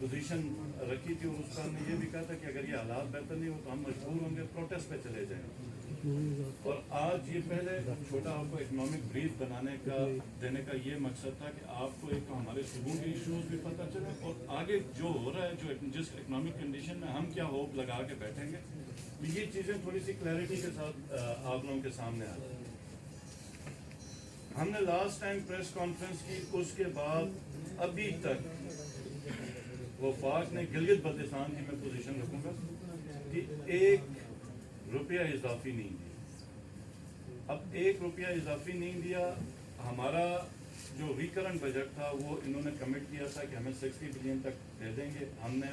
Position रखी थी, और उस पर हमने ये भी कहा था कि अगर ये हालात बेहतर नहीं हो तो हम मजबूर होंगे प्रोटेस्ट पे चले जाएंगे। और आज ये पहले छोटा आपको इकोनॉमिक ब्रीफ देने का ये मकसद था कि आपको एक तो हमारे सूबों के इश्यूज भी पता चले, और आगे जो हो रहा है, जो जिस इकोनॉमिक कंडीशन में हम क्या होप लगा के बैठेंगे, ये चीज़ें थोड़ी सी क्लैरिटी के साथ आप लोगों के सामने आ रही हैं। हमने लास्ट टाइम प्रेस कॉन्फ्रेंस की, उसके बाद अभी तक वफाक ने गिलगित बल्तिस्तान की मैं पोजीशन रखूंगा कि 1 रुपया इजाफी नहीं दिया। अब 1 रुपया इजाफी नहीं दिया। हमारा जो रिकरेंट बजट था वो इन्होंने कमिट किया था कि हमें 60 बिलियन तक दे देंगे हमने,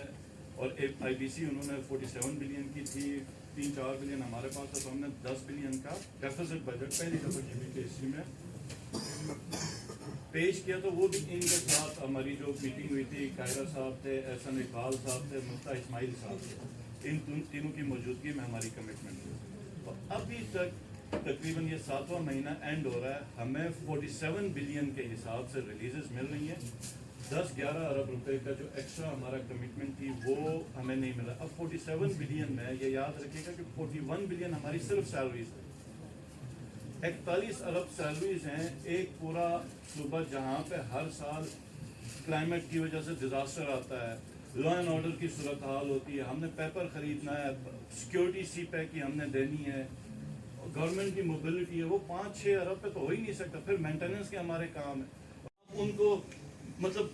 और एक IBC उन्होंने 47 बिलियन की थी, 3-4 बिलियन हमारे पास था, तो हमने 10 बिलियन का डेफिसिट बजट पहली दफा GB की हिस्ट्री में पेश किया। तो वो भी इनके साथ हमारी जो मीटिंग हुई थी, कायरा साहब थे, एहसन इकबाल साहब थे, मुफ्ता इस्माइल साहब थे, इन तीनों की मौजूदगी में हमारी कमिटमेंट थी। तो अभी तक तकरीबन ये 7वां महीना एंड हो रहा है, हमें 47 बिलियन के हिसाब से रिलीजेस मिल रही हैं। 10-11 अरब रुपए का जो एक्स्ट्रा हमारा कमिटमेंट थी वो हमें नहीं मिला। अब 47 बिलियन में ये याद रखिएगा कि 41 बिलियन हमारी सिर्फ सैलरीज है, 41 अरब सैलरीज हैं। एक पूरा सूबा जहाँ पे हर साल क्लाइमेट की वजह से डिजास्टर आता है, लॉ एंड ऑर्डर की सूरत हाल होती है, हमने पेपर खरीदना है, सिक्योरिटी CPEC की हमने देनी है, गवर्नमेंट की मोबिलिटी है, वो 5-6 अरब पे तो हो ही नहीं सकता। फिर मेंटेनेंस के हमारे काम है, उनको मतलब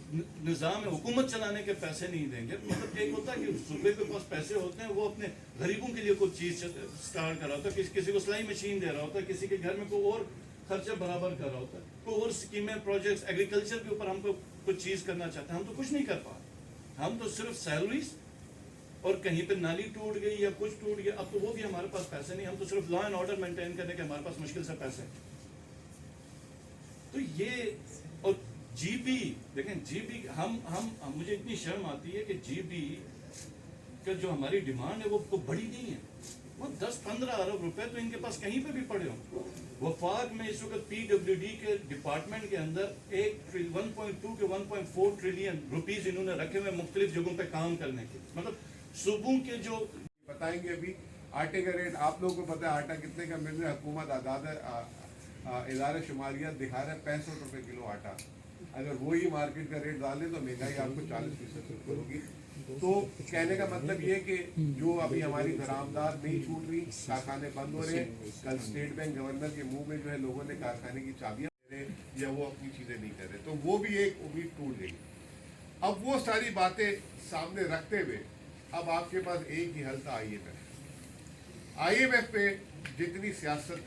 निज़ाम हुकूमत चलाने के पैसे नहीं देंगे। मतलब एक होता है कि सूबे के पास पैसे होते हैं, वो अपने गरीबों के लिए कुछ चीज़ स्टार्ट कर रहा होता है, किसी को सिलाई मशीन दे रहा होता है, किसी के घर में कोई और खर्चा बराबर कर रहा होता है, कोई और स्कीमें प्रोजेक्ट्स एग्रीकल्चर के ऊपर हमको कुछ चीज़ करना चाहते हैं, हम तो कुछ नहीं कर पा रहे। हम तो सिर्फ सैलरीज, और कहीं पे नाली टूट गई या कुछ टूट गया, अब तो वो भी हमारे पास पैसे नहीं, हम तो सिर्फ लॉ एंड ऑर्डर मेंटेन करने के हमारे पास मुश्किल से पैसे। तो ये, और GB देखें, GB हम मुझे इतनी शर्म आती है कि GB का जो हमारी डिमांड है वो बड़ी नहीं है, वो 10-15 अरब रुपए तो इनके पास कहीं पे भी पड़े हों। वफाक में इस वक्त PWD के डिपार्टमेंट के अंदर 1.2 के 1.4 ट्रिलियन रुपीज इन्होंने रखे हुए मुख्तलिफ जगहों पे काम करने के, मतलब सूबों के जो बताएंगे। अभी आटे का रेट आप लोगों को पता है, आटा कितने का मिल रहा है? हुकूमत आदाद इदारे शुमारियात दिखा रहा है 65 रुपए किलो आटा। अगर वही मार्केट का रेट डालें तो महंगाई आपको 40% होगी। तो कहने का मतलब ये कि जो अभी हमारी दरामदार नहीं छूट रही, कारखाने बंद हो रहे हैं। कल स्टेट बैंक गवर्नर के मुंह में जो है लोगों ने कारखाने की चाबियां दे रहे या वो अपनी चीजें नहीं कर रहे, तो वो भी एक उम्मीद टूट गई। अब वो सारी बातें सामने रखते हुए अब आपके पास एक ही हल था, IMF पे जितनी सियासत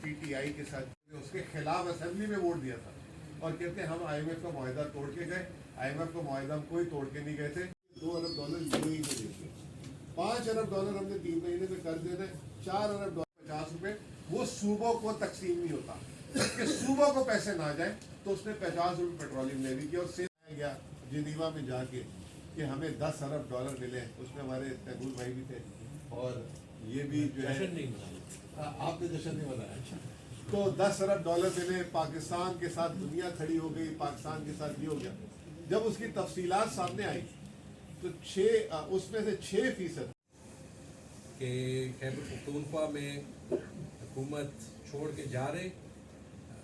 PTI के साथ, उसके खिलाफ असेंबली में वोट दिया था और कहते हैं हम IMF का मुआहदा तोड़ के गए। IMF का मुआहदा हम कोई तोड़ के नहीं गए थे। $2 अरब UAE में देते, $5 अरब हमने 3 महीने में कर देते, $4 अरब $50 रुपए वो सूबों को तकसीम नहीं होता कि सूबों को पैसे ना जाए। तो उसने $50 रुपए पेट्रोलियम लेवी की और से गया जिनीवा में जाके कि हमें $10 अरब मिले। उसमें हमारे तैमूर भाई भी थे और ये भी जो है आपने जश्न नहीं मनाया। तो $10 अरब मिले, पाकिस्तान के साथ दुनिया खड़ी हो गई, पाकिस्तान के साथ ये हो गया। जब उसकी तफसीलात सामने आई तो उसमें से 6% कि खैबर पख्तूनख्वा में हुकूमत छोड़ के जा रहे,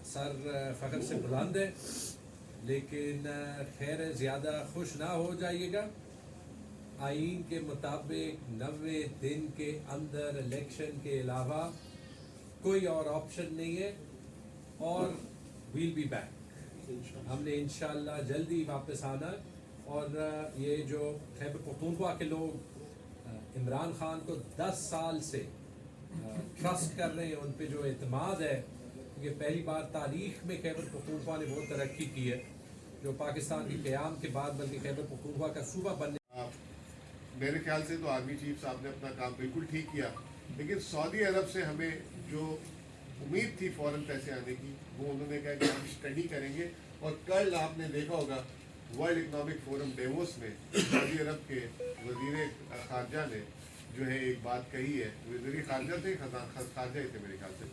सर फ़ख्र से बुलंद है, लेकिन खैर ज़्यादा खुश ना हो जाइएगा। आइन के मुताबिक 90 दिन के अंदर इलेक्शन के अलावा कोई और ऑप्शन नहीं है, और वील बी बैक। हमने इंशाल्लाह जल्दी वापस आना, और ये जो खैबर पख्तूनख्वा के लोग इमरान खान को 10 साल से ट्रस्ट कर रहे हैं, उन पे जो एतमाद है, कि पहली बार तारीख में खैबर पख्तूनख्वा ने बहुत तरक्की की है, जो पाकिस्तान के क़याम के बाद, बल्कि खैबर पख्तूनख्वा का सूबा बनने। मेरे ख्याल से तो आर्मी चीफ साहब ने अपना काम बिल्कुल ठीक किया, लेकिन सऊदी अरब से हमें जो उम्मीद थी फ़ौरन पैसे आने की, वो उन्होंने कहा कि हम स्टडी करेंगे। और कल आपने देखा होगा वर्ल्ड इकनॉमिक फोरम डेवोस में सऊदी अरब के वज़ीर ख़ारजा ने जो है एक बात कही है। वज़ीर ख़ारजा थे, ख़ारजा थे मेरे ख्याल से।